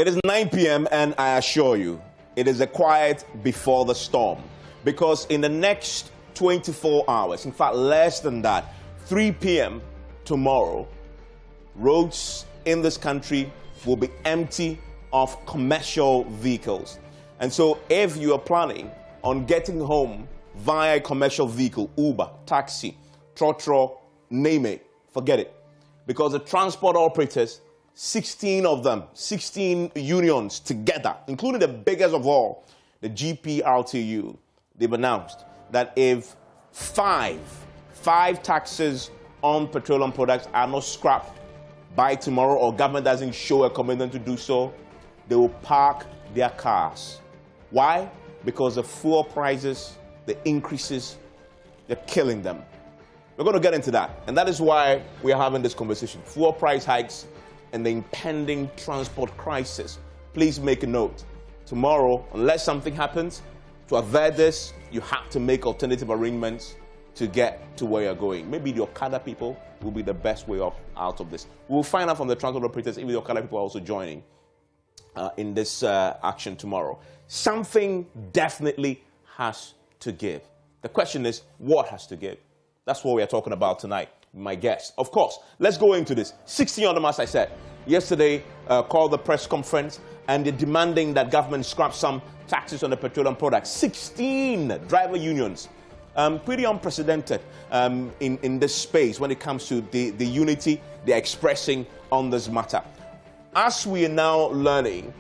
It is 9 p.m. and I assure you, it is a quiet before the storm. Because in the next 24 hours, in fact less than that, 3 p.m. tomorrow, roads in this country will be empty of commercial vehicles. And so if you are planning on getting home via a commercial vehicle, Uber, taxi, trotro, name it, forget it. Because the transport operators, 16 of them, 16 unions together, including the biggest of all, the GPRTU, they've announced that if five taxes on petroleum products are not scrapped by tomorrow, or government doesn't show a commitment to do so, they will park their cars. Why? Because the fuel prices, the increases, they're killing them. We're going to get into that, and that is why we are having this conversation. Fuel price hikes and the impending transport crisis. Please make a note. Tomorrow, unless something happens, to avert this, you have to make alternative arrangements to get to where you're going. Maybe the Okada people will be the best way out of this. We'll find out from the transport operators if the Okada people are also joining in this action tomorrow. Something definitely has to give. The question is, what has to give? That's what we are talking about tonight, my guest. Of course, let's go into this. 16 of them, as I said, yesterday called the press conference and they're demanding that government scrap some taxes on the petroleum products. 16 driver unions. Pretty unprecedented in this space when it comes to the unity they're expressing on this matter. As we are now learning,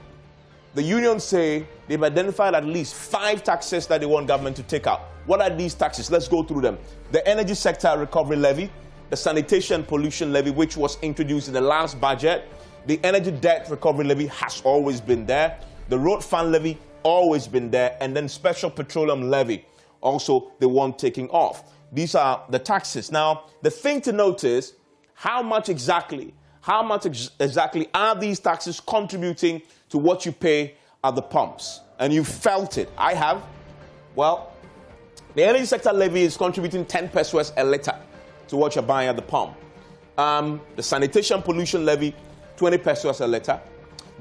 the unions say they've identified at least 5 taxes that they want government to take out. What are these taxes? Let's go through them. The Energy Sector Recovery Levy, the Sanitation Pollution Levy, which was introduced in the last budget. The Energy Debt Recovery Levy has always been there. The Road Fund Levy, always been there. And then Special Petroleum Levy, also they want taking off. These are the taxes. Now, the thing to note is how much exactly are these taxes contributing to what you pay at the pumps? And you felt it. I have. Well, the Energy Sector Levy is contributing 10 pesos a litre to what you're buying at the pump. The Sanitation Pollution Levy, 20 pesos a litre.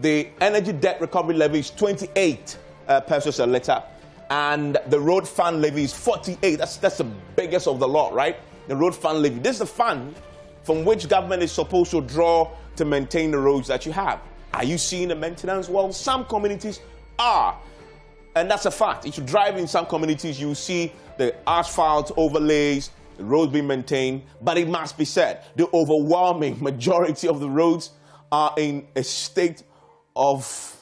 The Energy Debt Recovery Levy is 28 pesos a litre. And the Road Fund Levy is 48. That's the biggest of the lot, right? The Road Fund Levy. This is the fund from which government is supposed to draw to maintain the roads that you have. Are you seeing the maintenance? Well, some communities are. And that's a fact. If you drive in some communities, you see the asphalt overlays, the roads being maintained. But it must be said, the overwhelming majority of the roads are in a state of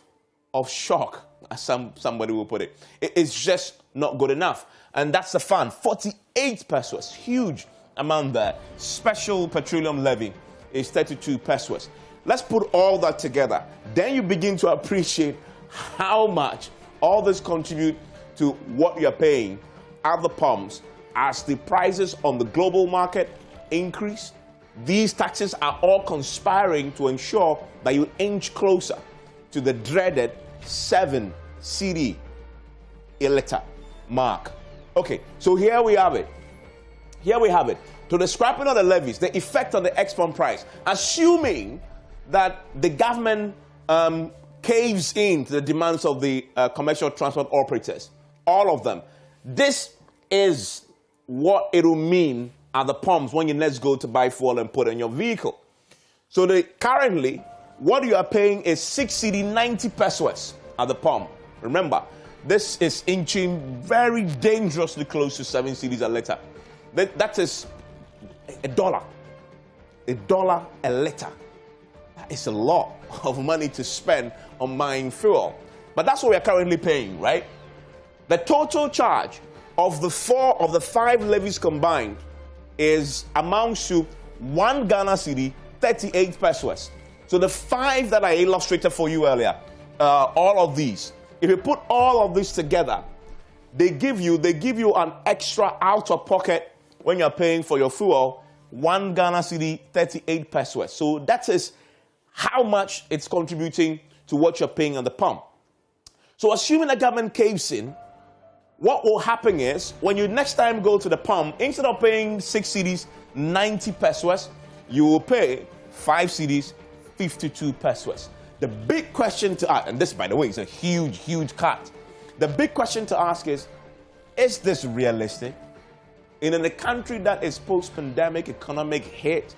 shock, as somebody will put it. It's just not good enough. And that's the fund. 48 pesos, huge amount there. Special Petroleum Levy is 32 pesos. Let's put all that together. Then you begin to appreciate how much all this contribute to what you're paying at the pumps as the prices on the global market increase. These taxes are all conspiring to ensure that you inch closer to the dreaded 7 cedi a litre mark. Okay, so here we have it. Here we have it. To the scrapping of the levies, the effect on the export price, assuming that the government caves in to the demands of the commercial transport operators, all of them. This is what it will mean at the pumps when you next go to buy fuel and put in your vehicle. So currently, what you are paying is 6 cedi 90 pesos at the pump. Remember, this is inching very dangerously close to 7 cedis a litre. That is $1. $1 a litre. That is a lot of money to spend on buying fuel. But that's what we are currently paying, right? The total charge of the 4 of the 5 levies combined amounts to 1 Ghana cedi, 38 pesos. So the 5 that I illustrated for you earlier, all of these, if you put all of this together, they give you an extra out of pocket when you're paying for your fuel, 1 Ghana cedi, 38 pesos. So that is how much it's contributing to what you're paying on the pump. So assuming the government caves in, what will happen is when you next time go to the pump, instead of paying 6 cedis, 90 pesos, you will pay 5 cedis, 52 pesos. The big question to ask, and this, by the way, is a huge, huge cut. The big question to ask is this realistic? In a country that is post-pandemic, economic hit,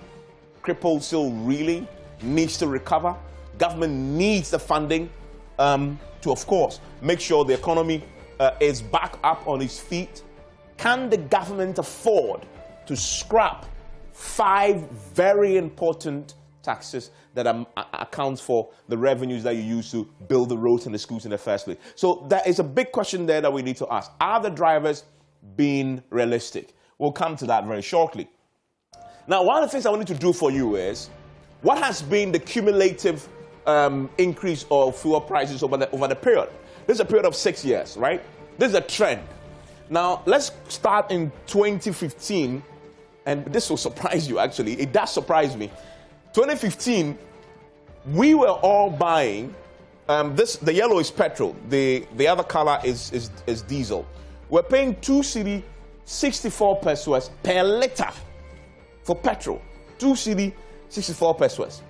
crippled still really needs to recover, government needs the funding to, of course, make sure the economy is back up on its feet. Can the government afford to scrap 5 very important taxes that accounts for the revenues that you use to build the roads and the schools in the first place? So that is a big question there that we need to ask. Are the drivers being realistic? We'll come to that very shortly. Now, one of the things I wanted to do for you is, what has been the cumulative increase of fuel prices over the period? This is a period of 6 years, right? This is a trend. Now, let's start in 2015, and this will surprise you, actually. It does surprise me. 2015, we were all buying, the yellow is petrol, the other color is diesel. We're paying 2 cedi 64 pesos per liter for petrol. 2 cedi 64 pesos.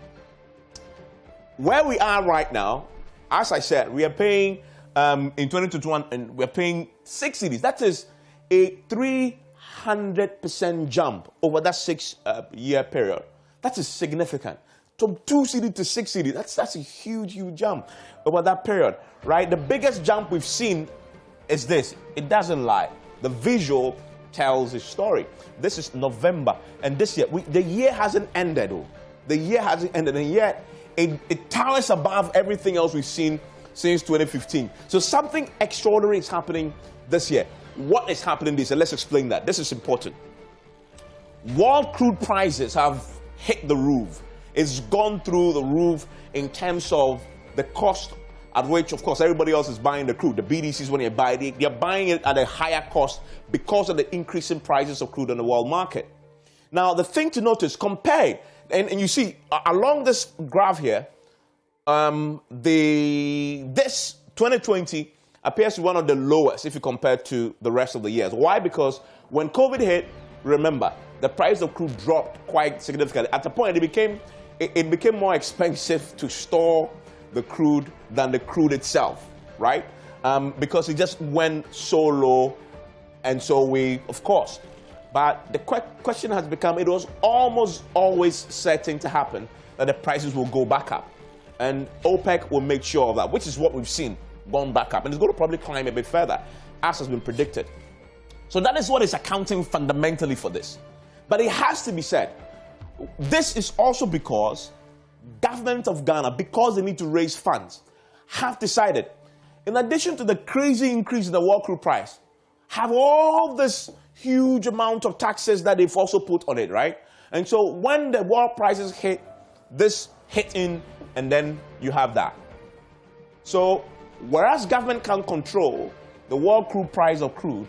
Where we are right now, as I said, we are paying in 2021, and we're paying 6 cedis. That is a 300% jump over that 6-year period. That is significant. From 2 cedi to 6 cedi, that's a huge, huge jump over that period, right? The biggest jump we've seen is this. It doesn't lie. The visual tells a story. This is November, and this year, the year hasn't ended. The year hasn't ended, and yet it towers above everything else we've seen since 2015. So something extraordinary is happening this year. What is happening this year? Let's explain that. This is important. World crude prices have hit the roof. It's gone through the roof in terms of the cost at which, of course, everybody else is buying the crude. The BDCs, when they buy it, they're buying it at a higher cost because of the increasing prices of crude on the world market. Now, the thing to notice, compared, and you see, along this graph here, this 2020 appears to be one of the lowest if you compare to the rest of the years. Why? Because when COVID hit, remember, the price of crude dropped quite significantly. At the point, it became more expensive to store the crude than the crude itself, right? Because it just went so low, and so we, of course. But the question has become, it was almost always certain to happen that the prices will go back up. And OPEC will make sure of that, which is what we've seen, gone back up. And it's going to probably climb a bit further, as has been predicted. So that is what is accounting fundamentally for this. But it has to be said, this is also because government of Ghana, because they need to raise funds, have decided, in addition to the crazy increase in the world crude price, have all this huge amount of taxes that they've also put on it, right? And so when the world prices hit, this hit in, and then you have that. So whereas government can control the world crude price of crude,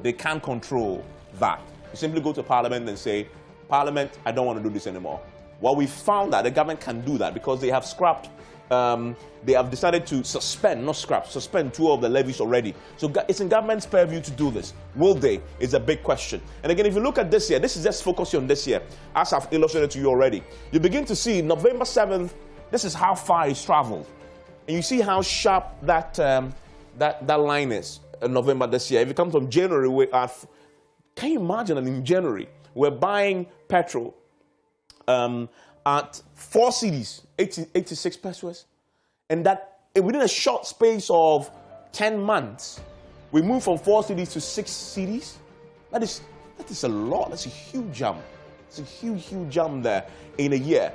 they can't control that. You simply go to Parliament and say, Parliament, I don't want to do this anymore. Well, we found that the government can do that because they have scrapped, they have decided to suspend 2 of the levies already. So it's in government's purview to do this. Will they? Is a big question. And again, if you look at this year, this is just focusing on this year, as I've illustrated to you already. You begin to see November 7th, this is how far it's traveled. And you see how sharp that line is in November this year. If you come from January, can you imagine that in January, we're buying petrol at 4 cedis, 86 pesos, and that within a short space of 10 months, we moved from 4 cedis to 6 cedis. That is a lot. That's a huge jump. It's a huge, huge jump there in a year.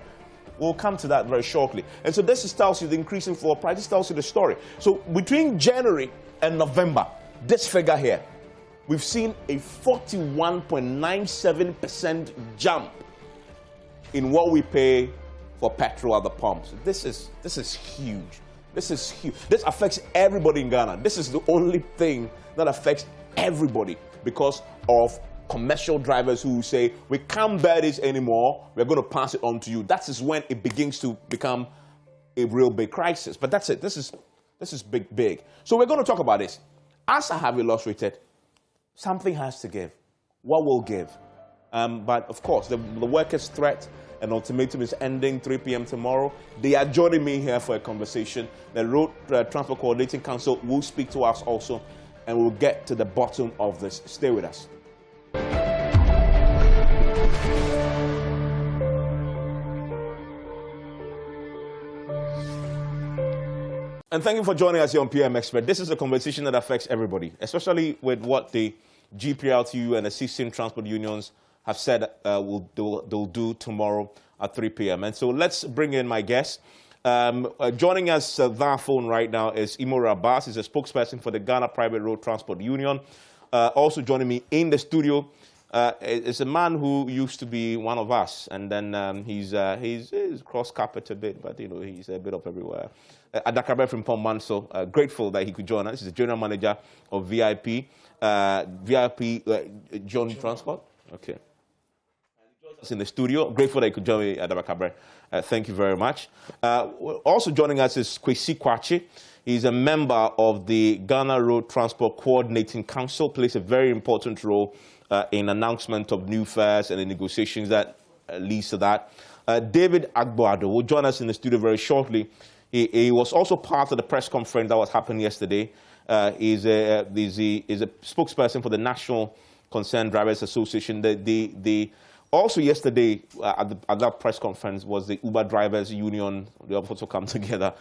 We'll come to that very shortly. And so this tells you the increasing fuel price. This tells you the story. So between January and November, this figure here, we've seen a 41.97% jump in what we pay for petrol at the pumps. This is huge. This is huge. This affects everybody in Ghana. This is the only thing that affects everybody because of commercial drivers who say, we can't bear this anymore, we're going to pass it on to you. That is when it begins to become a real big crisis. But that's it. This is big. So we're going to talk about this. As I have illustrated, something has to give. What will give? But of course, the workers' threat and ultimatum is ending 3 p.m. tomorrow. They are joining me here for a conversation. The Road Transport Coordinating Council will speak to us also, and we'll get to the bottom of this. Stay with us. And thank you for joining us here on PM Expert. This is a conversation that affects everybody, especially with what the GPLTU and the 16 transport unions have said they'll do tomorrow at 3 p.m. And so let's bring in my guest. Joining us via phone right now is Imora Abbas. He's a spokesperson for the Ghana Private Road Transport Union. Also joining me in the studio is a man who used to be one of us, and then he's cross-carpet a bit, but he's a bit of everywhere. Adakabe from Pommanso, grateful that he could join us. He's the general manager of VIP John Transport. Okay. Us in the studio. Grateful that you could join me, Adakabe. Thank you very much. Also joining us is Kwesi Kwachi. He's a member of the Ghana Road Transport Coordinating Council, plays a very important role in announcement of new fares and the negotiations that leads to that. David Agboado will join us in the studio very shortly. He was also part of the press conference that was happening yesterday. He's a spokesperson for the National Concerned Drivers Association. Also yesterday at that press conference was the Uber Drivers Union. They have also come together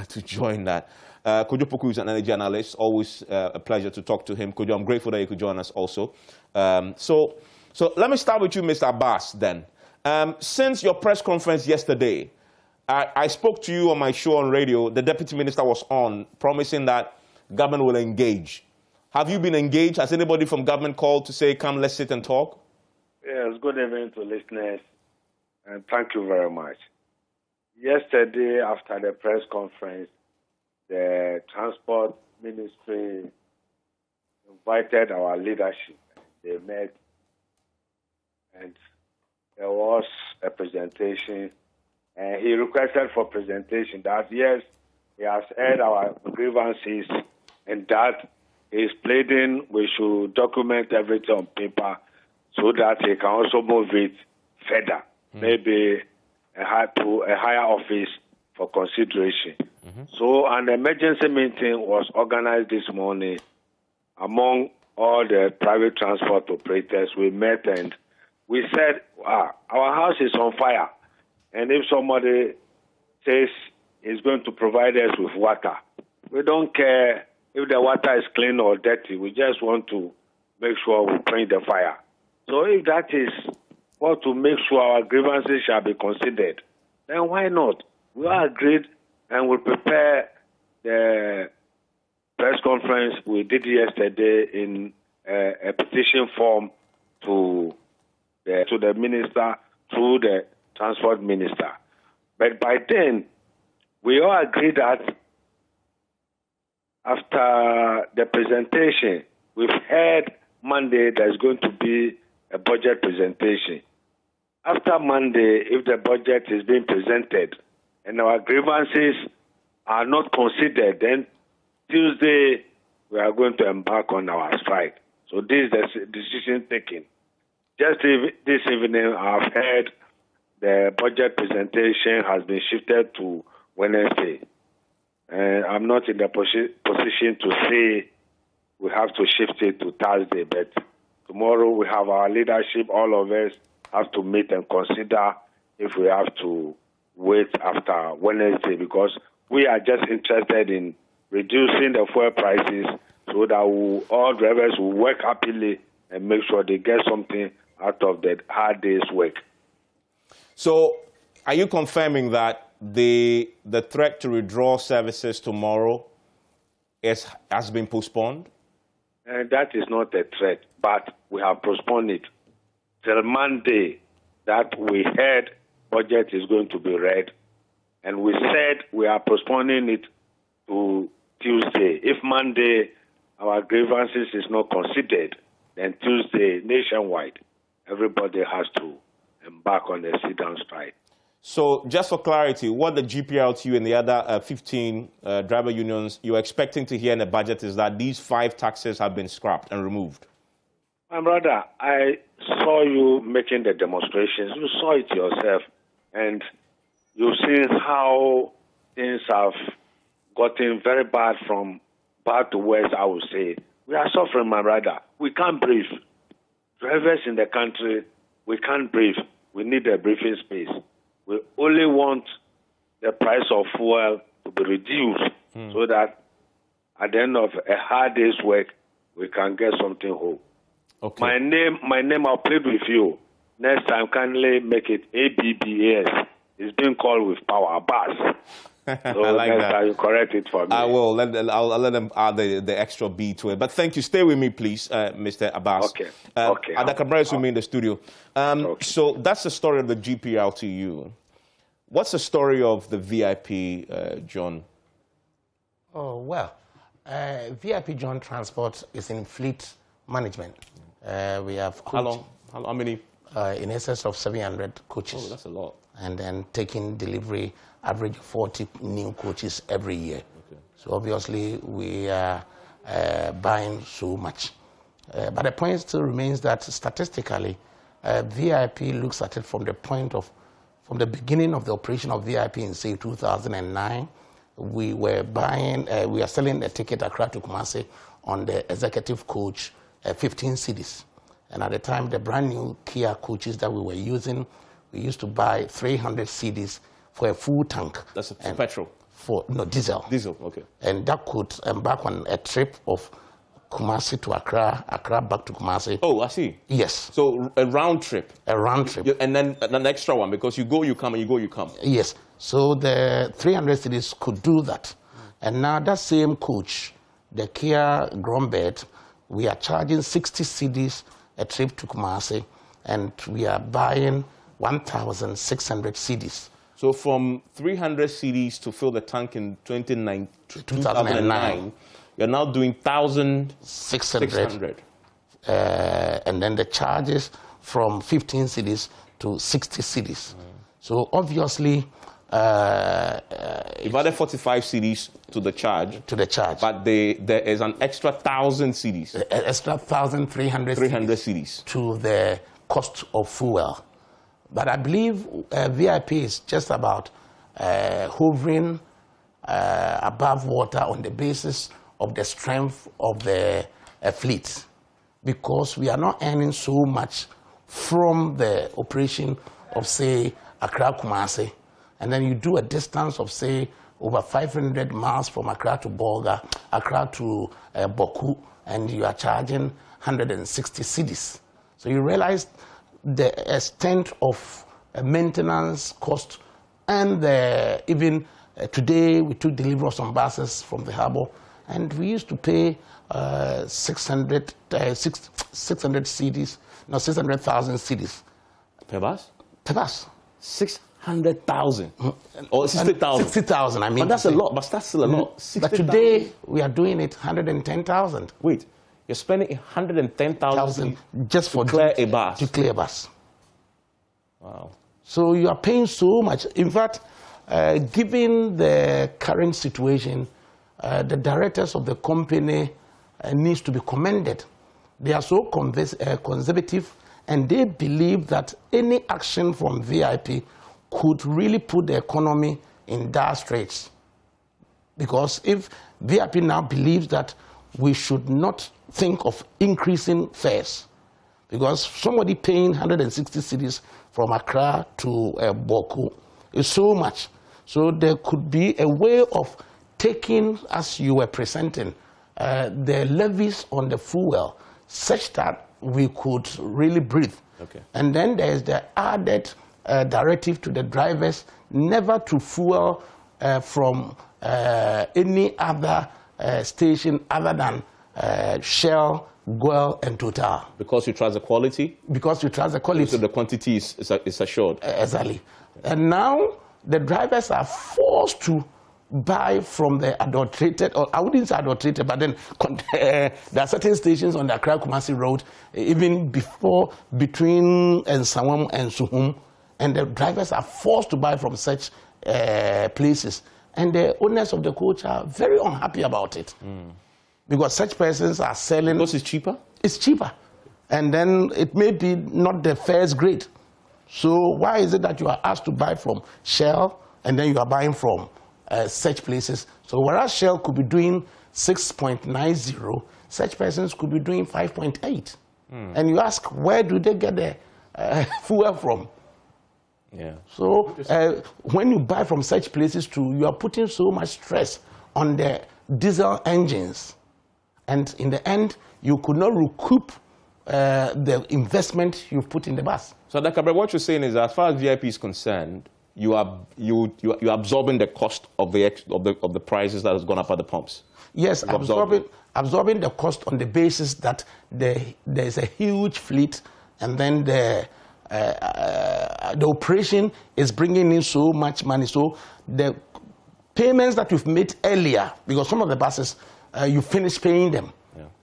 to join that. Kojo Poku is an energy analyst. Always a pleasure to talk to him. Kojo, I'm grateful that you could join us also. So let me start with you, Mr. Abbas, then. Since your press conference yesterday, I spoke to you on my show on radio. The Deputy Minister was on, promising that government will engage. Have you been engaged? Has anybody from government called to say, come, let's sit and talk? Yes, good evening to listeners, and thank you very much. Yesterday, after the press conference, the Transport Ministry invited our leadership. They met, and there was a presentation. And he requested for presentation that, yes, he has heard our grievances and that he is pleading we should document everything on paper so that he can also move it further, maybe to a higher office for consideration. So an emergency meeting was organized this morning among all the private transport operators. We met and we said, wow, our house is on fire. And if somebody says he's going to provide us with water, we don't care if the water is clean or dirty. We just want to make sure we quench the fire. So if that is what to make sure our grievances shall be considered, then why not? We are agreed and we'll prepare the press conference we did yesterday in a petition form to the minister through the transport minister. But by then, we all agree that after the presentation, we've heard Monday there's going to be a budget presentation. After Monday, if the budget is being presented and our grievances are not considered, then Tuesday we are going to embark on our strike. So this is the decision taken. Just this evening, I've heard the budget presentation has been shifted to Wednesday. And I'm not in the position to say we have to shift it to Thursday, but tomorrow we have our leadership, all of us have to meet and consider if we have to wait after Wednesday, because we are just interested in reducing the fuel prices so that all drivers will work happily and make sure they get something out of the hard day's work. So, are you confirming that the threat to withdraw services tomorrow has been postponed? And that is not a threat, but we have postponed it till Monday that we heard budget is going to be read. And we said we are postponing it to Tuesday. If Monday our grievances is not considered, then Tuesday, nationwide, everybody has to embark on a sit-down strike. So just for clarity, what the GPLTU and the other 15 driver unions you're expecting to hear in the budget is that these 5 taxes have been scrapped and removed? My brother, I saw you making the demonstrations. You saw it yourself, and you've seen how things have gotten very bad from bad to worse, I would say. We are suffering, my brother. We can't breathe. Drivers in the country, we can't breathe. We need a breathing space. We only want the price of fuel to be reduced so that at the end of a hard day's work, we can get something home. Okay. My name, I'll plead with you. Next time, kindly make it ABBAS. It's being called with power, Abbas. So I like next that. time you correct it for me. I will. I'll let them add the extra B to it. But thank you. Stay with me, please, Mr. Abbas. Okay. Okay. Adakabra is with me in the studio. Okay. So that's the story of the GPLTU. What's the story of the VIP, John? Oh, well, VIP John Transport is in fleet management. We have How long? How many? In excess of 700 coaches. Oh, that's a lot. And then taking delivery, average 40 new coaches every year. Okay. So obviously we are buying so much. But the point still remains that statistically, VIP looks at it from the beginning of the operation of VIP in, say, 2009. We are selling a ticket Accra to Kumasi on the executive coach, 15 cedis. And at the time, the brand new Kia coaches that we were using, we used to buy 300 cedis for a full tank. That's for petrol? Diesel. Diesel, okay. And that could embark on a trip of Kumasi to Accra, Accra back to Kumasi. Oh, I see. Yes. So a round trip. A round trip. And then an extra one, because you go, you come, and you go, you come. Yes. So the 300 cities could do that. And now that same coach, the Kia Grombed, we are charging 60 cedis a trip to Kumasi, and we are buying 1,600 cedis. So from 300 cedis to fill the tank in 2009, you're now doing 1,600. And then the charges from 15 cedis to 60 cedis. So obviously, you've added 45 cedis to the charge. But there is an extra 1,000 cedis. Extra 1,300 cedis to the cost of fuel. But I believe VIP is just about hovering above water on the basis of the strength of the fleet, because we are not earning so much from the operation of, say, Accra Kumasi, and then you do a distance of, say, over 500 miles from Accra to Bolga, Accra to Boku, and you are charging 160 cedis. So you realize the extent of maintenance cost, and even today we took delivery of some buses from the harbour, and we used to pay 600,000 cedis, no, 600,000 cedis. Per bus? Per bus. 600,000 or 60,000. 60,000, I mean. But that's a lot. But that's still a lot. But today we are doing it 110,000. Wait, you're spending 110,000 just for to clear a bus. To clear a bus. Wow. So you are paying so much. In fact, given the current situation, the directors of the company needs to be commended. They are so conservative, and they believe that any action from VIP could really put the economy in dire straits. Because if VIP now believes that we should not think of increasing fares, because somebody paying 160 cedis from Accra to Boku is so much. So there could be a way of taking, as you were presenting, the levies on the fuel such that we could really breathe. Okay. And then there is the added directive to the drivers never to fuel from any other station other than Shell, Goel, and Total. Because you trust the quality? Because you trust the quality. So the quantity is assured. Exactly. And now the drivers are forced to buy from the adulterated, or I wouldn't say adulterated, but then there are certain stations on the Accra Kumasi Road, even between Nsawam and Suhum, and the drivers are forced to buy from such places. And the owners of the coach are very unhappy about it. Because such persons are selling. Because it's cheaper? It's cheaper. and then it may be not the first grade. So why is it that you are asked to buy from Shell and then you are buying from such places? So whereas Shell could be doing 6.90, such persons could be doing 5.8. And you ask, where do they get the fuel from? Yeah. So when you buy from such places too, you are putting so much stress on the diesel engines. And in the end, you could not recoup the investment you've put in the bus. So, Dakabre, what you're saying is that as far as VIP is concerned, you're absorbing the cost of the prices that has gone up at the pumps. Yes, absorbing the cost on the basis that there is a huge fleet, and then the operation is bringing in so much money. So the payments that you've made earlier, because some of the buses you finish paying them,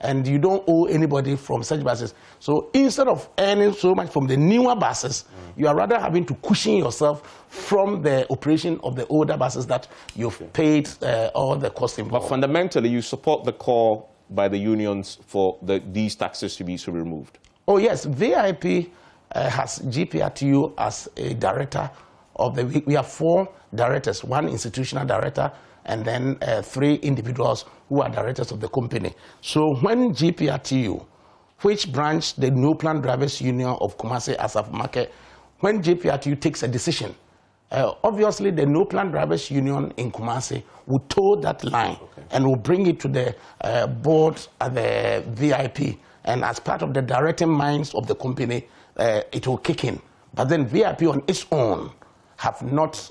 and you don't owe anybody from such buses. So instead of earning so much from the newer buses, you are rather having to cushion yourself from the operation of the older buses that you've paid all the cost involved. But fundamentally, you support the call by the unions for these taxes to be removed. Oh yes, VIP has GPRTU as a director of the. We have 4 directors, 1 institutional director, and then 3 individuals who are directors of the company. So when GPRTU, which branch the No Plan Drivers Union of Kumasi Asaf Market, when GPRTU takes a decision, obviously the No Plan Drivers Union in Kumasi will toe that line and will bring it to the board at the VIP. And as part of the directing minds of the company, it will kick in. But then VIP on its own have not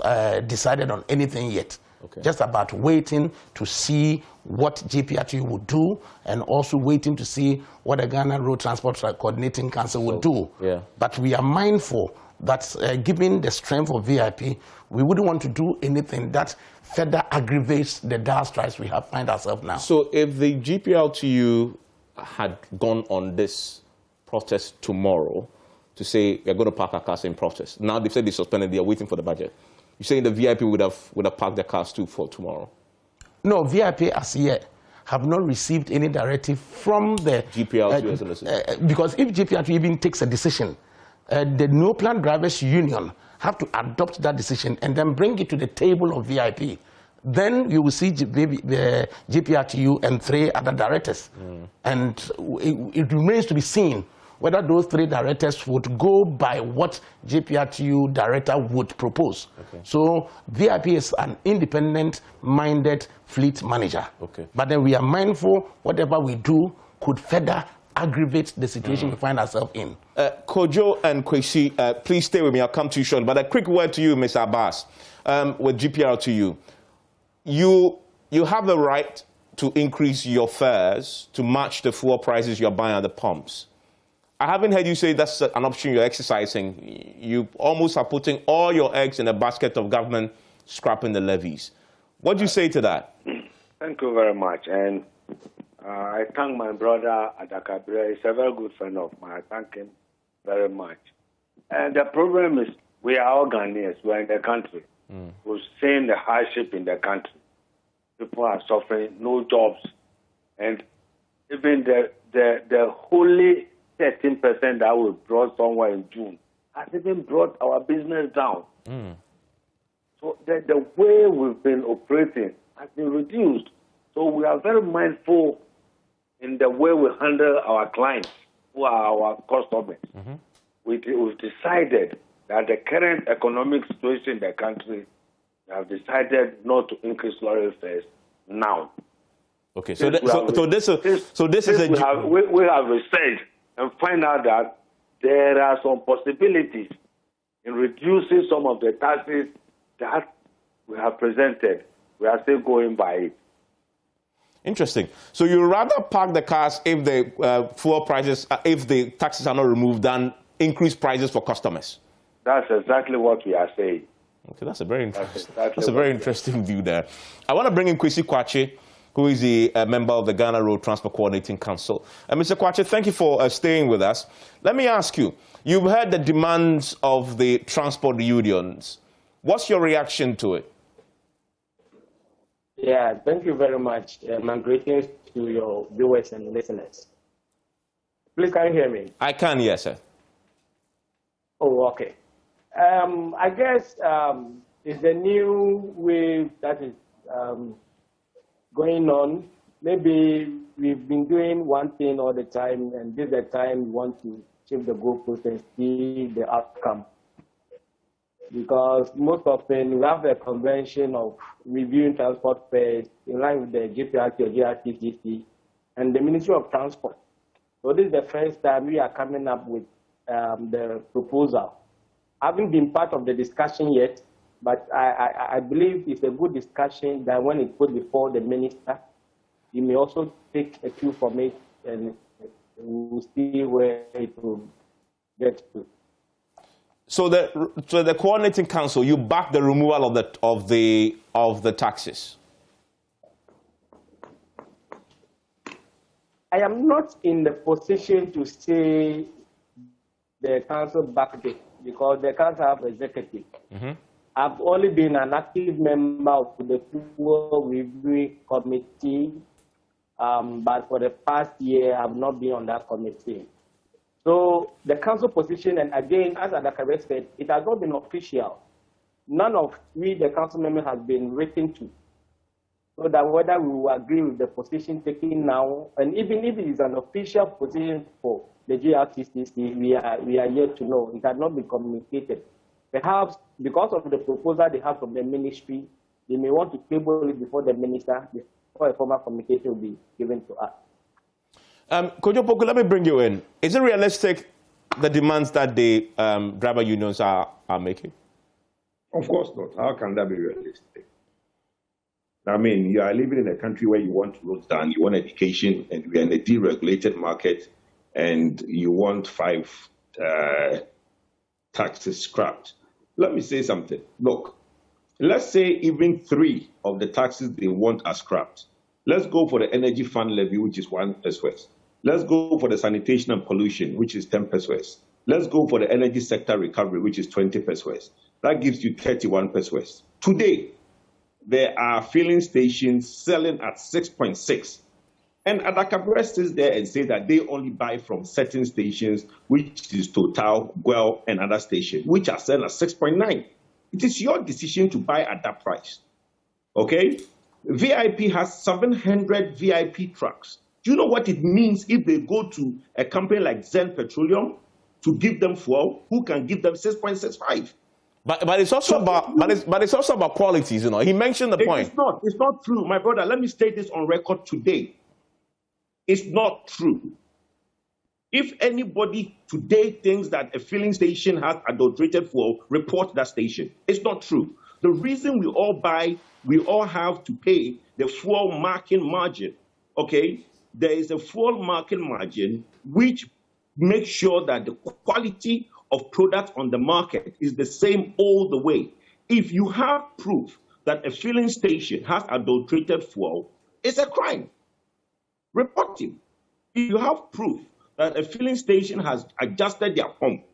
decided on anything yet. Just about waiting to see what GPRTU would do, and also waiting to see what the Ghana Road Transport Coordinating Council would do. But we are mindful that given the strength of VIP, we wouldn't want to do anything that further aggravates the dire straits we have find ourselves now. So if the GPRTU had gone on this protest tomorrow to say we're going to park our cars in protest, now they've said they suspended, they are waiting for the budget. You're saying the VIP would have parked their cars too for tomorrow? No, VIP as yet have not received any directive from the GPRTU because if GPRTU even takes a decision, the No Plan Drivers Union have to adopt that decision and then bring it to the table of VIP. Then you will see the GPRTU and 3 other directors. And it remains to be seen whether those 3 directors would go by what GPRTU director would propose. So VIP is an independent-minded fleet manager. But then we are mindful whatever we do could further aggravate the situation we find ourselves in. Kojo and Kwesi, please stay with me. I'll come to you shortly. But a quick word to you, Mr. Abbas, with GPRTU. You have the right to increase your fares to match the fuel prices you're buying at the pumps. I haven't heard you say that's an option you're exercising. You almost are putting all your eggs in a basket of government scrapping the levies. What do you say to that? Thank you very much. And I thank my brother Adakabre. He's a very good friend of mine. I thank him very much. And the problem is we are all Ghanaians. We're in the country. We're seeing the hardship in the country. People are suffering, no jobs. And even the holy 13% that we brought somewhere in June has even brought our business down. So the way we've been operating has been reduced. So we are very mindful in the way we handle our clients, who are our customers. We've decided that the current economic situation in the country, we have decided not to increase lorry fares now. Okay, we have researched and find out that there are some possibilities in reducing some of the taxes that we have presented. We are still going by it. Interesting. So you rather park the cars if the fuel prices, if the taxes are not removed, than increase prices for customers? That's exactly what we are saying. Okay, that's a very interesting view there. I want to bring in Kwesi Kwache, who is a member of the Ghana Road Transport Coordinating Council. Mr. Kwache, thank you for staying with us. Let me ask you, you've heard the demands of the transport unions. What's your reaction to it? Yeah, thank you very much. My greetings to your viewers and listeners. Please, can you hear me? I can, yes, sir. Oh, okay. I guess it's a new wave that is going on. Maybe we've been doing one thing all the time, and this is the time we want to change the goalpost and see the outcome. Because most often we have a convention of reviewing transport fares in line with the GPRT or GRTCC and the Ministry of Transport. So this is the first time we are coming up with the proposal. I haven't been part of the discussion yet, but I believe it's a good discussion that when it put before the minister, he may also take a cue from it and we'll see where it will get to. So the coordinating council, you back the removal of the taxes. I am not in the position to say the council backed it because the council have executive. Mm-hmm. I've only been an active member of the fuel review committee, but for the past year, I've not been on that committee. So the council position, and again, as Adakare said, it has not been official. None of we, the council members, has been written to. So that whether we will agree with the position taken now, and even if it is an official position for the GRTCC, we are yet to know. It has not been communicated. Perhaps because of the proposal they have from the ministry, they may want to table it before the minister, before a formal communication will be given to us. Kojo Poku, let me bring you in. Is it realistic, the demands that the driver unions are making? Of course not. How can that be realistic? I mean, you are living in a country where you want roads done, you want education, and we are in a deregulated market, and you want 5 taxes scrapped. Let me say something. Look, let's say even 3 of the taxes they want are scrapped. Let's go for the energy fund levy, which is 1 pesewas. Let's go for the sanitation and pollution, which is 10 pesewas. Let's go for the energy sector recovery, which is 20 pesewas. That gives you 31 pesewas. Today, there are filling stations selling at 6.6. And Adakabra sits there and says that they only buy from certain stations, which is Total, Guel, and other stations, which are selling at 6.9. It is your decision to buy at that price. Okay? VIP has 700 VIP trucks. Do you know what it means if they go to a company like Zen Petroleum to give them fuel, who can give them 6.65? But it's also it's also about qualities, you know. He mentioned the point. It's not true, my brother. Let me state this on record today. It's not true. If anybody today thinks that a filling station has adulterated fuel, report that station. It's not true. The reason we all have to pay the fuel marking margin. Okay, there is a fuel marking margin which makes sure that the quality of products on the market is the same all the way. If you have proof that a filling station has adulterated fuel, it's a crime. Report him. If you have proof that a filling station has adjusted their pump,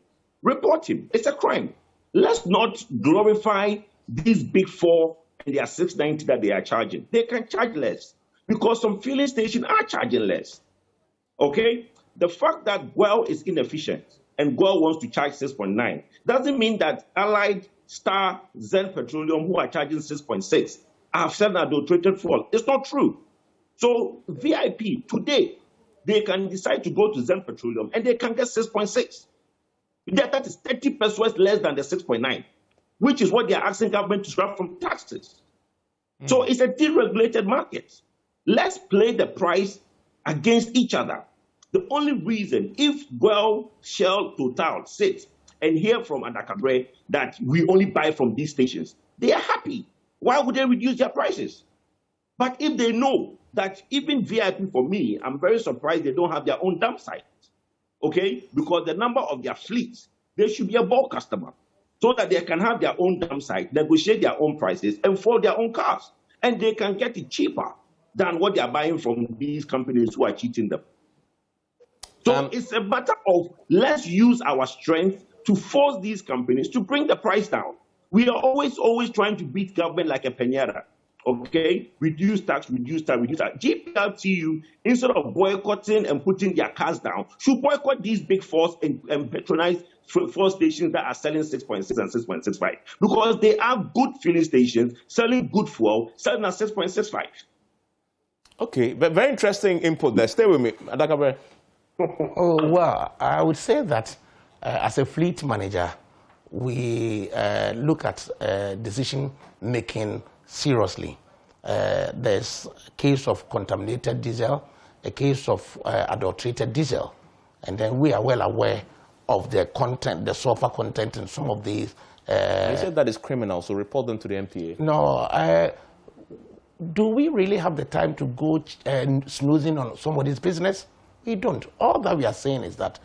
report him. It's a crime. Let's not glorify these big 4 and their 690 that they are charging. They can charge less because some filling stations are charging less. Okay? The fact that Guel is inefficient and Guel wants to charge 6.9 doesn't mean that Allied, Star, Zen Petroleum, who are charging 6.6, have said adulterated fuel. It's not true. So VIP, today, they can decide to go to Zen Petroleum and they can get 6.6. That is 30 pesewas less than the 6.9, which is what they are asking government to scrap from taxes. So it's a deregulated market. Let's play the price against each other. The only reason, if Guel, Shell, Total sit and hear from Adakabre that we only buy from these stations, they are happy. Why would they reduce their prices? But if they know that even VIP, for me, I'm very surprised they don't have their own dump site, okay? Because the number of their fleets, they should be a bulk customer so that they can have their own dump site, negotiate their own prices, and for their own cars. And they can get it cheaper than what they are buying from these companies who are cheating them. So it's a matter of let's use our strength to force these companies to bring the price down. We are always trying to beat government like a piñata, okay? Reduce tax, reduce tax, reduce tax. GPRTU, instead of boycotting and putting their cars down, should boycott these big fours and patronize fuel stations that are selling 6.6 and 6.65, because they are good filling stations selling good fuel, selling at 6.65. Okay, but very interesting input there. Stay with me, Adakabre. Oh, well, I would say that as a fleet manager, we look at decision making seriously. There's a case of contaminated diesel, a case of adulterated diesel, and then we are well aware of the content, the sulfur content in some of these. You said that is criminal, so report them to the MPA. No, do we really have the time to go snoozing on somebody's business? We don't. All that we are saying is that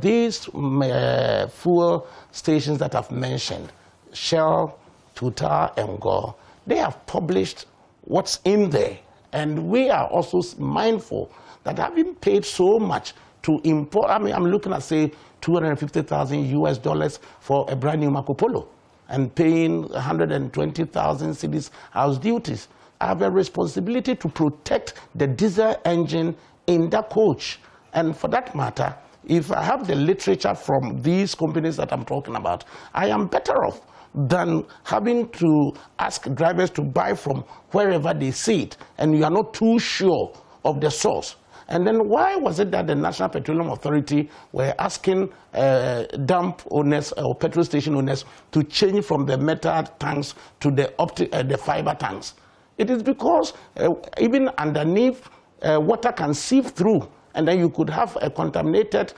these fuel stations that I've mentioned, Shell, Total, and Gore, they have published what's in there. And we are also mindful that having paid so much to import, I mean, I'm looking at, say, $250,000 for a brand new Marco Polo and paying 120,000 cedis house duties. I have a responsibility to protect the diesel engine in that coach. And for that matter, if I have the literature from these companies that I'm talking about, I am better off than having to ask drivers to buy from wherever they see it, and you are not too sure of the source. And then why was it that the National Petroleum Authority were asking dump owners or petrol station owners to change from the metal tanks to the fiber tanks? It is because even underneath, water can sieve through, and then you could have a contaminated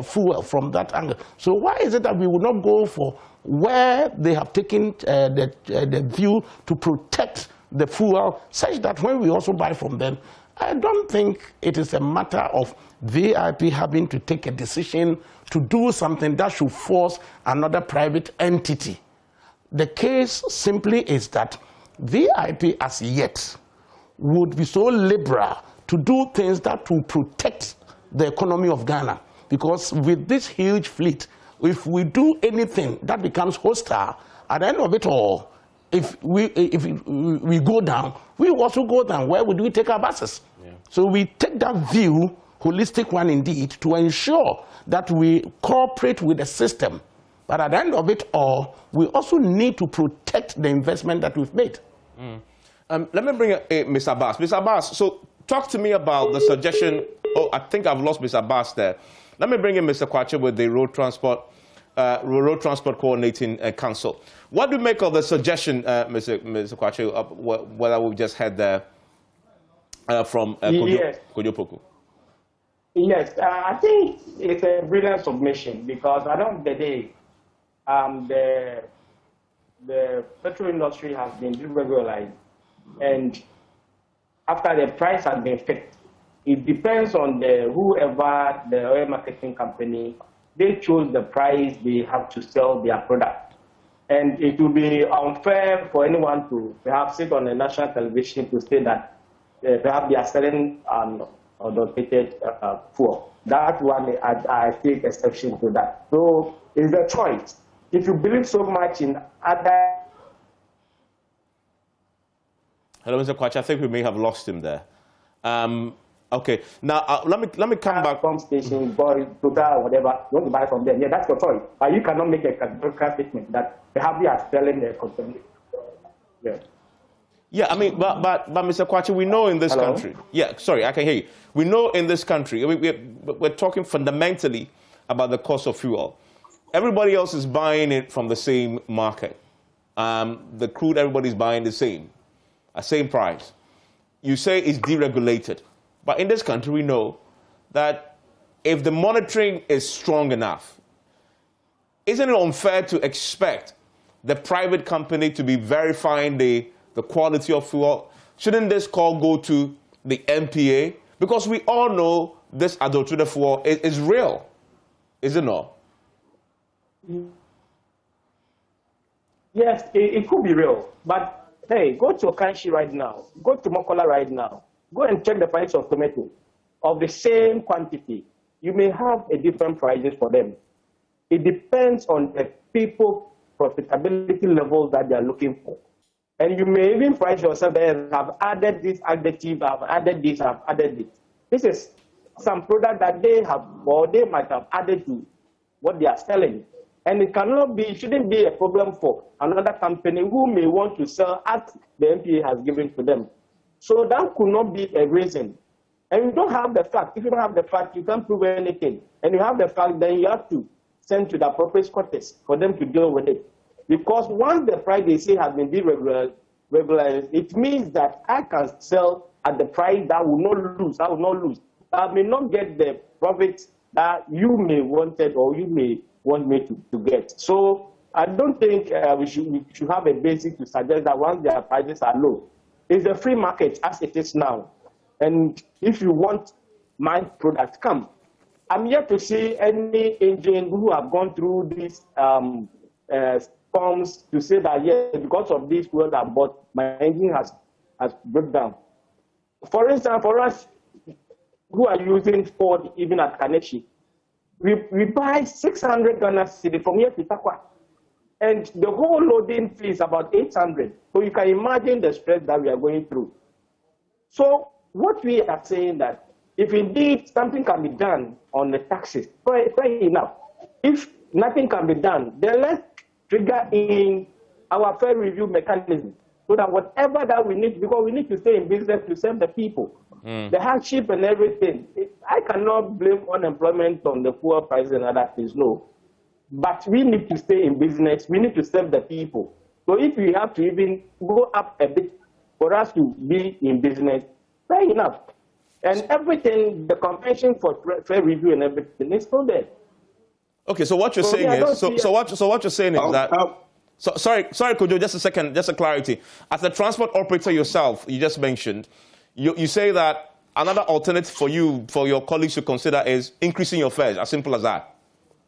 fuel from that angle. So why is it that we would not go for where they have taken the view to protect the fuel, such that when we also buy from them, I don't think it is a matter of VIP having to take a decision to do something that should force another private entity. The case simply is that VIP as yet would be so liberal to do things that will protect the economy of Ghana. Because with this huge fleet, if we do anything that becomes hostile, at the end of it all, if we go down, we also go down. Where would we take our buses? Yeah. So we take that view, holistic one indeed, to ensure that we cooperate with the system. But at the end of it all, we also need to protect the investment that we've made. Mm. Let me bring Mr. Abbas. Mr. Abbas, so talk to me about the suggestion. Oh, I think I've lost Mr. Abbas there. Let me bring in Mr. Kwacha with the Road Transport Coordinating Council. What do you make of the suggestion, Mr. Kwacha, whether we've just had there from Kojo? Yes, I think it's a brilliant submission, because at the end of the day, the petrol industry has been deregulated, and after the price has been fixed, it depends on whoever the oil marketing company, they chose the price they have to sell their product. And it will be unfair for anyone to perhaps sit on a national television to say that perhaps they are selling adulterated fuel. That one, I take exception to that. So it's a choice. If you believe so much in other... Hello, Mr. Kwacha. I think we may have lost him there. Okay, now let me come back. Pump station, boy, Total, whatever, you want to buy from them. Yeah, that's your choice. But you cannot make a categorical statement that perhaps you are selling a company. Yeah. Yeah, I mean, but Mr. Kwacha, we know in this country. Yeah, sorry, I can hear you. We know in this country, we're talking fundamentally about the cost of fuel. Everybody else is buying it from the same market. The crude, everybody's buying the same price. You say it's deregulated. But in this country, we know that if the monitoring is strong enough, isn't it unfair to expect the private company to be verifying the quality of fuel? Shouldn't this call go to the MPA? Because we all know this adulterated fuel is real, is it not? Yes, it could be real. But hey, go to Okanshi right now. Go to Mokola right now. Go and check the price of tomato of the same quantity. You may have a different prices for them. It depends on the people profitability levels that they are looking for. And you may even price yourself and have added this additive, have added this, have added this. This is some product that they have, or they might have added to what they are selling. And it cannot be, it shouldn't be a problem for another company who may want to sell at the MPA has given to them. So that could not be a reason. And you don't have the fact. If you don't have the fact, you can't prove anything. And you have the fact, then you have to send to the appropriate quarters for them to deal with it. Because once the price they say has been deregularized, it means that I can sell at the price that will not lose. I will not lose. I may not get the profits that you may wanted or you may want me to get. So I don't think we should have a basis to suggest that once their prices are low, it's a free market as it is now. And if you want my product, come. I'm yet to see any engine who have gone through these forms to say that, yes, because of this fuel I bought, my engine has broken down. For instance, for us who are using Ford, even at Kaneshi, we buy 600 Ghana cedi from here to Takwa. And the whole loading fee is about 800. So you can imagine the stress that we are going through. So what we are saying that if indeed something can be done on the taxes, fair enough. If nothing can be done, then let's trigger in our fair review mechanism so that whatever that we need, because we need to stay in business to serve the people, the hardship and everything. I cannot blame unemployment on the poor prices and other things, no. But we need to stay in business. We need to serve the people. So if we have to even go up a bit for us to be in business, fair enough. And everything, the convention for fair review and everything is still there. Okay, so what you're saying is, so what you're saying is that, sorry, Kojo, just a second, just a clarity. As a transport operator yourself, you just mentioned, you say that another alternative for you, for your colleagues to consider is increasing your fares, as simple as that,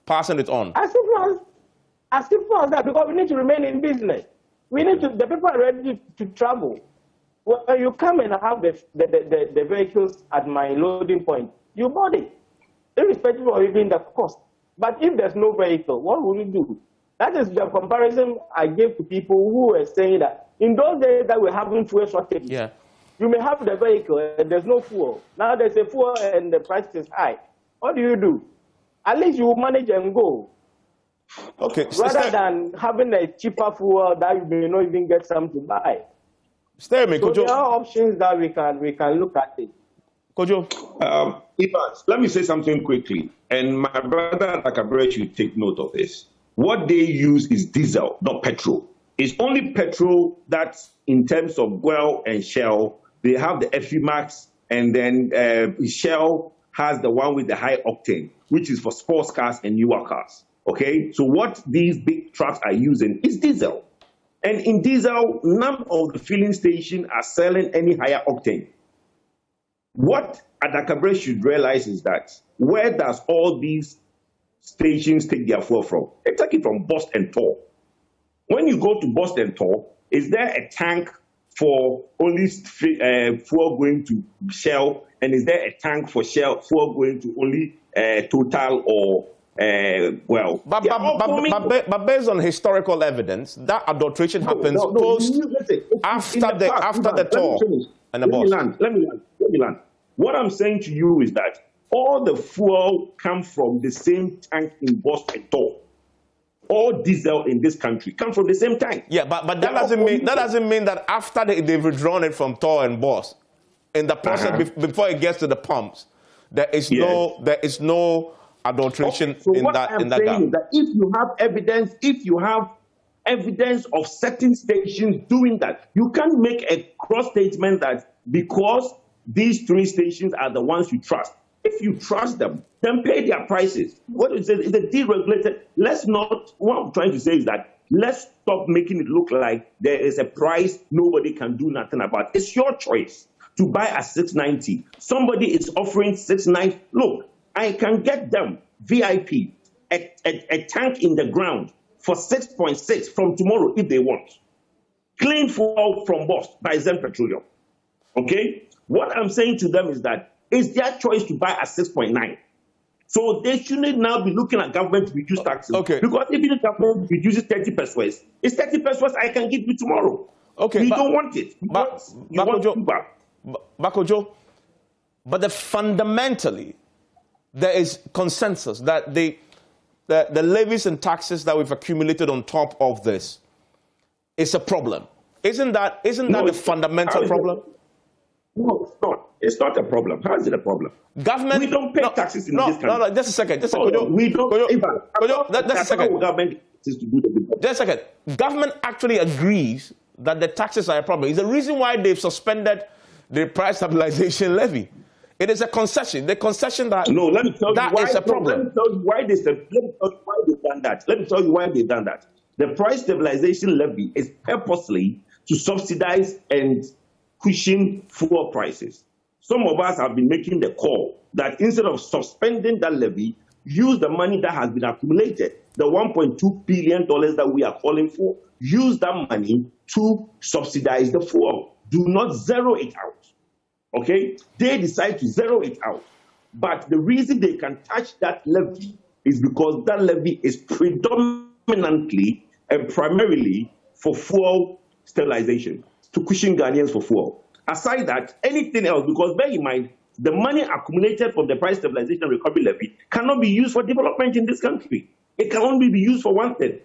passing it on. As simple as that, because we need to remain in business. We need to, the people are ready to travel. When you come and have the vehicles at my loading point, you bought it, irrespective of even the cost. But if there's no vehicle, what will you do? That is the comparison I gave to people who were saying that in those days that we're having fuel shortage, you may have the vehicle and there's no fuel. Now there's a fuel and the price is high. What do? At least you manage and go. Okay. Rather than having a cheaper fuel that you may not even get some to buy. Stay me, so Kojo. There are options that we can look at it. Kojo. Evans, let me say something quickly. And my brother Takabere should take note of this. What they use is diesel, not petrol. It's only petrol that, in terms of Well and Shell, they have the Efimax, and then Shell has the one with the high octane, which is for sports cars and newer cars. Okay? So what these big trucks are using is diesel. And in diesel, none of the filling stations are selling any higher octane. What Adakabre should realize is that where does all these stations take their fuel from? They take it from Bust and Tor. When you go to Bust and Tor, is there a tank for only fuel going to Shell? And is there a tank for Shell fuel going to only Total or Well? But based on historical evidence, that adulteration happens after the Tor and the Bust. Let me land. What I'm saying to you is that all the fuel comes from the same tank in Bust and Tor. All diesel in this country come from the same tank. Yeah, but that doesn't mean that after they've withdrawn it from Tor and Bust, in the process before it gets to the pumps, there is no adulteration in that. Is that if you have evidence of certain stations doing that, you can't make a cross statement that because these three stations are the ones you trust. If you trust them, then pay their prices. What it says is a deregulated. What I'm trying to say is that let's stop making it look like there is a price nobody can do nothing about. It's your choice to buy at 690. Somebody is offering 690. Look, I can get them VIP, a tank in the ground for 6.6 from tomorrow if they want. Clean fuel from Bust by Zen Petroleum. Okay? What I'm saying to them is that it's their choice to buy at 6.9. So they shouldn't now be looking at government to reduce taxes. Okay. Because if the government reduces 30 pesos, it's 30 pesos I can give you tomorrow. Okay, we don't want it. Bakojo, but fundamentally, there is consensus that the levies and taxes that we've accumulated on top of this is a problem. Isn't that the fundamental problem? No, it's not. It's not a problem. How is it a problem? Government. We don't pay taxes in this country. No, just a second. We don't. Just a second. Government to do the just a second. Government actually agrees that the taxes are a problem. It's the reason why they've suspended the price stabilization levy. It is a concession. The concession that no, let me tell you why, is a problem. Let me tell you why they've done that. Let me tell you why they've done that. The price stabilization levy is purposely to subsidize and cushion fuel prices. Some of us have been making the call that instead of suspending that levy, use the money that has been accumulated, the $1.2 billion that we are calling for, use that money to subsidize the fuel. Do not zero it out. Okay? They decide to zero it out. But the reason they can touch that levy is because that levy is predominantly and primarily for fuel stabilization, to cushion Ghanaians for fuel. Aside that, anything else, because bear in mind, the money accumulated from the price stabilization and recovery levy cannot be used for development in this country. It can only be used for one thing.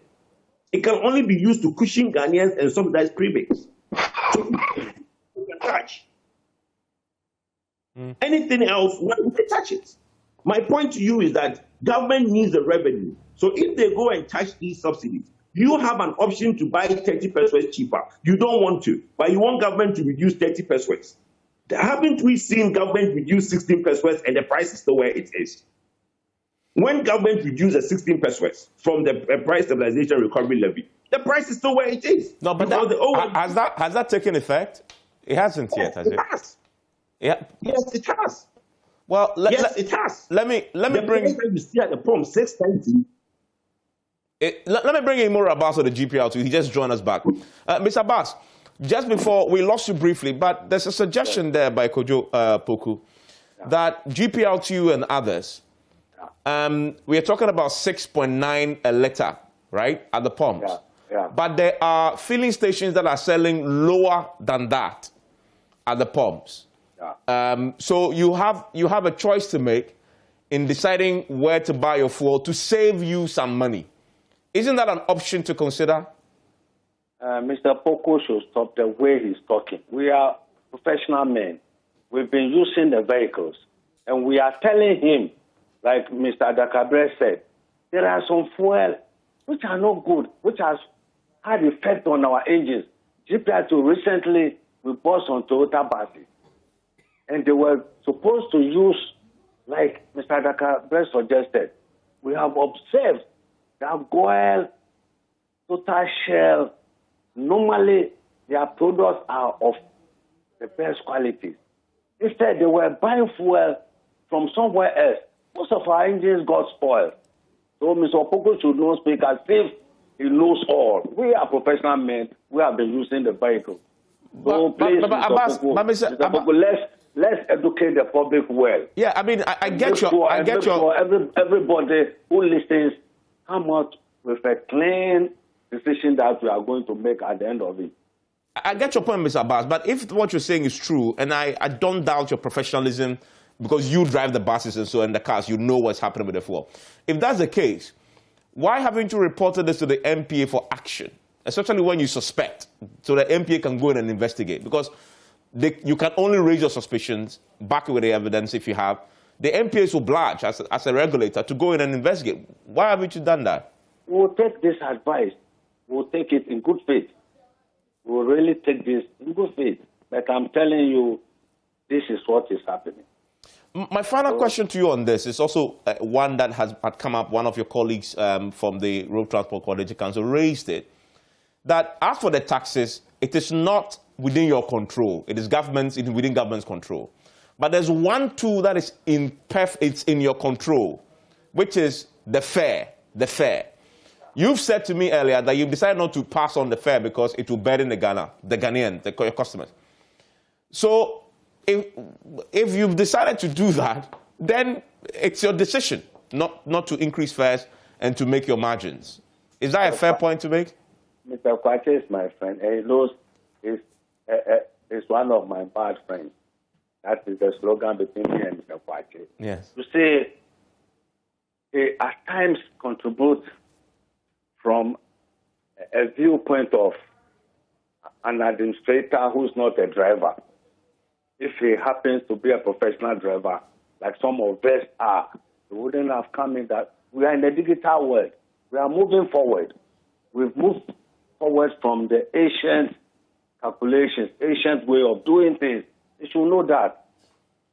It can only be used to cushion Ghanaians and subsidize premiums. So you can touch. Anything else, why would they touch it? My point to you is that government needs the revenue. So if they go and touch these subsidies, you have an option to buy 30 pesos cheaper. You don't want to, but you want government to reduce 30 pesos. Haven't we seen government reduce 16 pesos and the price is still where it is? When government reduces 16 pesos from the price stabilization recovery levy, the price is still where it is. No, but has that taken effect? It hasn't yet, has it? It has. Yeah. Yes, it has. Well, it has. Let me bring. You see at the pump 690. Let me bring in more Abbas of the GPL2. He just joined us back. Mr. Abbas, just before, we lost you briefly, but there's a suggestion there by Kojo Poku that GPL2 and others, we are talking about 6.9 a litre, right, at the pumps. Yeah. But there are filling stations that are selling lower than that at the pumps. Yeah. So you have a choice to make in deciding where to buy your fuel to save you some money. Isn't that an option to consider? Mr. Poku should stop the way he's talking. We are professional men. We've been using the vehicles. And we are telling him, like Mr. Adakabre said, there are some fuel which are not good, which has had effect on our engines. GPR2 recently, we bought some Toyota buses. And they were supposed to use, like Mr. Adakabre suggested, we have observed that Goel, Total Shell, normally their products are of the best quality. Instead, they were buying fuel from somewhere else. Most of our engines got spoiled. So Mr. Poku should not speak as if he knows all. We are professional men. We have been using the vehicle. So please, Mr. Poku, let's educate the public well. Yeah, I mean, I get your... Everybody who listens come out with a clean decision that we are going to make at the end of it. I get your point, Mr. Abbas, but if what you're saying is true, and I don't doubt your professionalism because you drive the buses and so and the cars, you know what's happening with the fuel. If that's the case, why haven't you reported this to the MPA for action, especially when you suspect, so the MPA can go in and investigate? Because you can only raise your suspicions, back with the evidence if you have. The MPA is obliged as a regulator to go in and investigate. Why haven't you done that? We'll take this advice. We'll take it in good faith. We'll really take this in good faith. But I'm telling you, this is what is happening. My final question to you on this is also one that had come up. One of your colleagues from the Road Transport Quality Council raised it, that as for the taxes, it is not within your control. It is within government's control. But there's one tool that is it's in your control, which is the fare. The fare. You've said to me earlier that you've decided not to pass on the fare because it will burden the Ghanaian, your customers. So if you've decided to do that, then it's your decision not to increase fares and to make your margins. Is that a fair point to make? Mr. Kwache is my friend, and he knows is one of my bad friends. That is the slogan between me and Mr. Kwache. Yes. You see, he at times contributes from a viewpoint of an administrator who's not a driver. If he happens to be a professional driver, like some of us are, we wouldn't have come in that. We are in the digital world. We are moving forward. We've moved forward from the ancient calculations, ancient way of doing things. You should know that.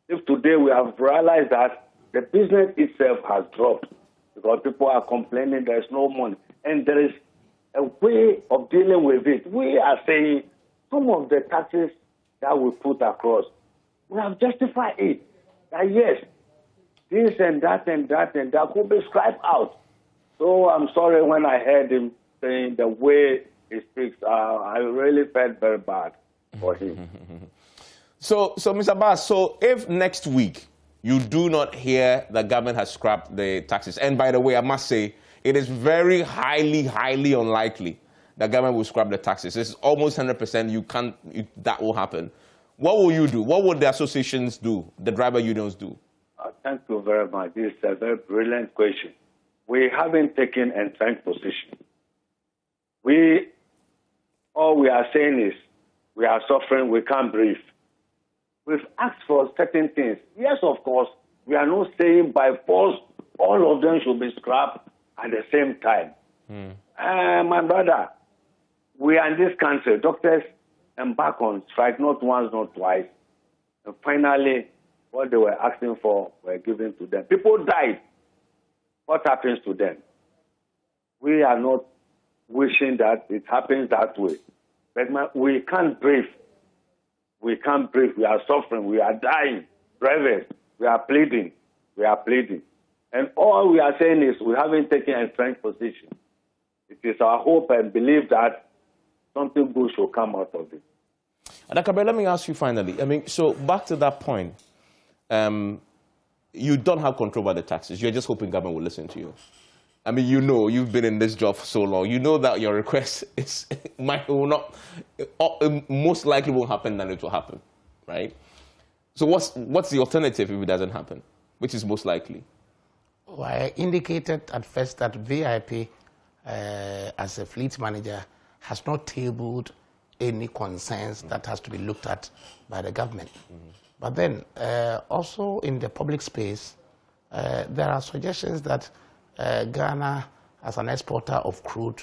If today we have realized that the business itself has dropped because people are complaining there's no money, and there is a way of dealing with it. We are saying some of the taxes that we put across, we have justified it. That yes, this and that and that and that could be scribed out. So I'm sorry when I heard him saying the way he speaks, I really felt very bad for him. So Mr. Bass, so if next week you do not hear the government has scrapped the taxes, and by the way, I must say, it is very highly unlikely the government will scrap the taxes. It's almost 100% that will happen. What will you do? What would the associations do, the driver unions do? Thank you very much. This is a very brilliant question. We haven't taken an entrenched position. All we are saying is we are suffering, we can't breathe. We've asked for certain things. Yes, of course, we are not saying by force all of them should be scrapped at the same time. My brother, we are in this country. Doctors embark on strike not once, not twice. And finally, what they were asking for were given to them. People died. What happens to them? We are not wishing that it happens that way. But we can't breathe. We can't breathe. We are suffering. We are dying. Drivers, we are pleading. We are pleading. And all we are saying is we haven't taken a entrenched position. It is our hope and belief that something good should come out of it. Adakabe, let me ask you finally. I mean, so back to that point, you don't have control over the taxes. You're just hoping government will listen to you. I mean, you know, you've been in this job for so long. You know that your request most likely won't happen than it will happen, right? So what's the alternative if it doesn't happen? Which is most likely? Well, I indicated at first that VIP, as a fleet manager, has not tabled any concerns that has to be looked at by the government. But then, also in the public space, there are suggestions that Ghana, as an exporter of crude,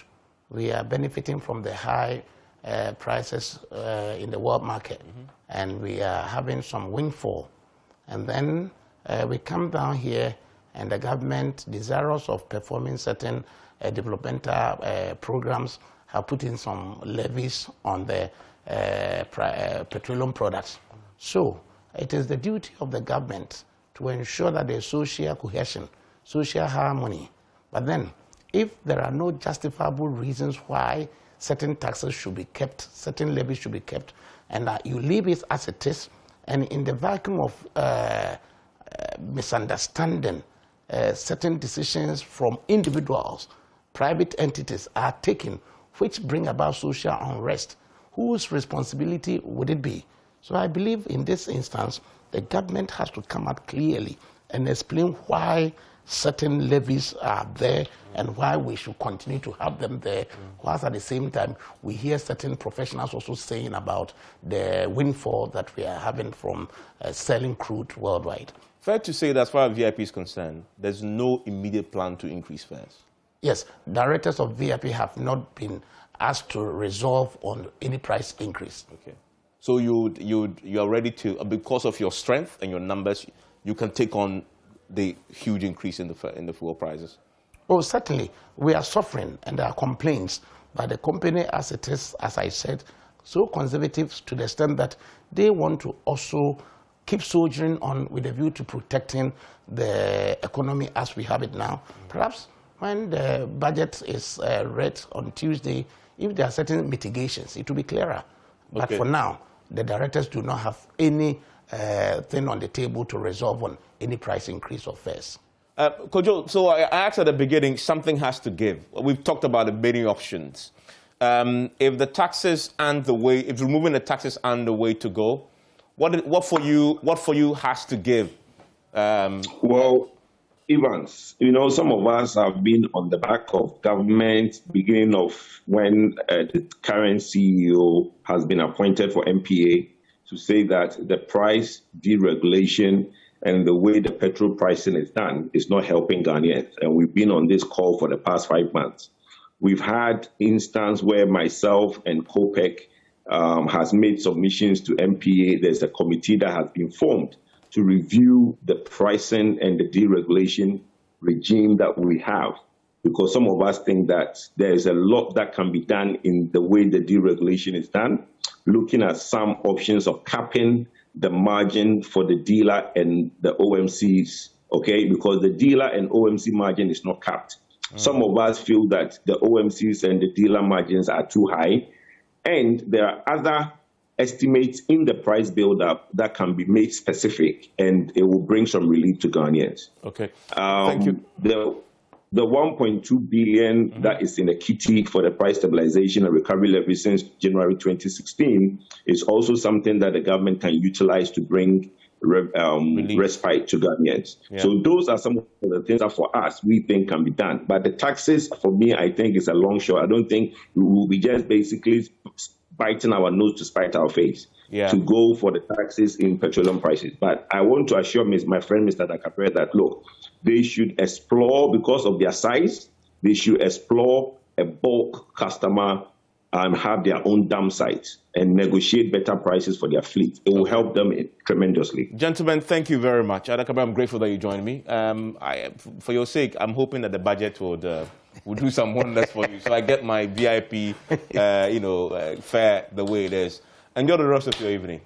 we are benefiting from the high prices in the world market, and we are having some windfall. And then we come down here, and the government, desirous of performing certain developmental programs, have put in some levies on the petroleum products. So it is the duty of the government to ensure that there is social cohesion, social harmony. But then, if there are no justifiable reasons why certain taxes should be kept, certain levies should be kept, and you leave it as it is, and in the vacuum of misunderstanding, certain decisions from individuals, private entities are taken, which bring about social unrest, whose responsibility would it be? So I believe in this instance, the government has to come out clearly and explain why certain levies are there and why we should continue to have them there, whilst at the same time we hear certain professionals also saying about the windfall that we are having from selling crude worldwide. Fair to say that as far as VIP is concerned, there's no immediate plan to increase fares? Yes, directors of VIP have not been asked to resolve on any price increase. Okay. So you are ready to, because of your strength and your numbers, you can take on the huge increase in the fuel prices? Oh, certainly. We are suffering, and there are complaints. But the company, as it is, as I said, so conservative to the extent that they want to also keep soldiering on with a view to protecting the economy as we have it now. Perhaps when the budget is read on Tuesday, if there are certain mitigations, it will be clearer. But for now, the directors do not have any thing on the table to resolve on any price increase of fares. Kojo, so I asked at the beginning, something has to give. We've talked about the bidding options. if the taxes and the way, if removing the taxes and the way to go, what for you has to give? Well, Evans, some of us have been on the back of government beginning of when the current CEO has been appointed for MPA to say that the price deregulation and the way the petrol pricing is done is not helping Ghanaians. And we've been on this call for the past 5 months. We've had instance where myself and COPEC has made submissions to MPA. There's a committee that has been formed to review the pricing and the deregulation regime that we have, because some of us think that there is a lot that can be done in the way the deregulation is done, looking at some options of capping the margin for the dealer and the OMCs, okay, because the dealer and OMC margin is not capped. Some of us feel that the OMCs and the dealer margins are too high, and there are other estimates in the price build-up that can be made specific, and it will bring some relief to Ghanaians. Okay, thank you. The 1.2 billion that is in the kitty for the price stabilization and recovery levy since January 2016 is also something that the government can utilize to bring respite to Ghanaians. Yeah. So those are some of the things that for us we think can be done. But the taxes, for me, I think is a long shot. I don't think we will be just basically biting our nose to spite our face to go for the taxes in petroleum prices. But I want to assure my friend Mr. Dakapre that, look, they should explore, because of their size, they should explore a bulk customer and have their own dam sites and negotiate better prices for their fleet. It will help them tremendously. Gentlemen, thank you very much. Adakabe, I'm grateful that you joined me. For your sake, I'm hoping that the budget would do some wonders for you, so I get my VIP, fare the way it is. Enjoy the rest of your evening.